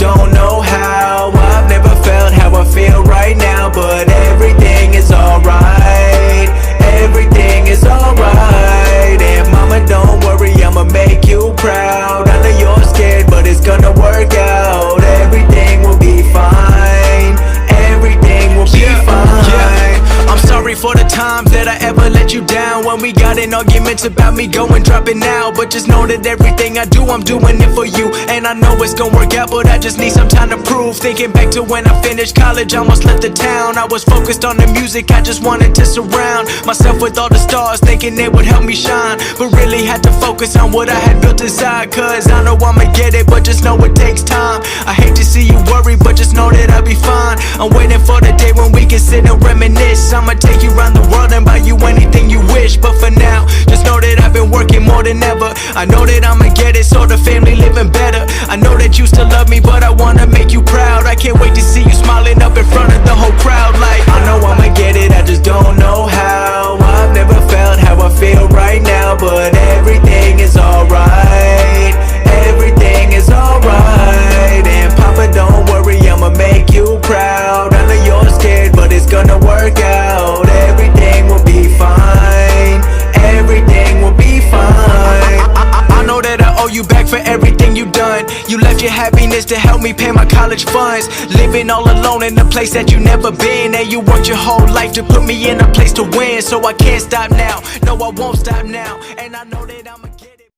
don't know how. I've never felt how I feel right now, but everything is alright. Everything is alright. And mama, don't worry, I'ma make you proud. I know you're scared, but it's gonna work out. Everything will be fine. Everything will be fine. I'm sorry for the times that I ever let you down, when we got in arguments about me going dropping out. But just know that everything I do, I'm doing it for you. And I know it's gonna work out, but I just need some time to prove. Thinking back to when I finished college, almost left the town. I was focused on the music, I just wanted to surround myself with all the stars, thinking they would help me shine. But really had to focus on what I had built inside, cause I know I'ma get it, but just know it takes time. I hate to see you worry, but just know that I'll be fine. I'm waiting for the day when we can sit and reminisce. I'ma take you around the world and buy you anything you wish. But for now, just know that I've been working more than ever. I know that I'ma get it, so the family living better. I know that you still love me, but I wanna make you proud. I can't wait to see you smiling up in front of the whole crowd. Like, I know I'ma get it, I just don't know how. I've never felt how I feel right now, but everything is alright. Everything is alright. And papa, don't worry, I'ma make you proud. I know you're scared, but it's gonna work out. Everything will be fine. Everything will be fine. I know that I owe you back for everything you done. You left your happiness to help me pay my college funds. Living all alone in a place that you never been. And you worked your whole life to put me in a place to win. So I can't stop now, no I won't stop now. And I know that I'm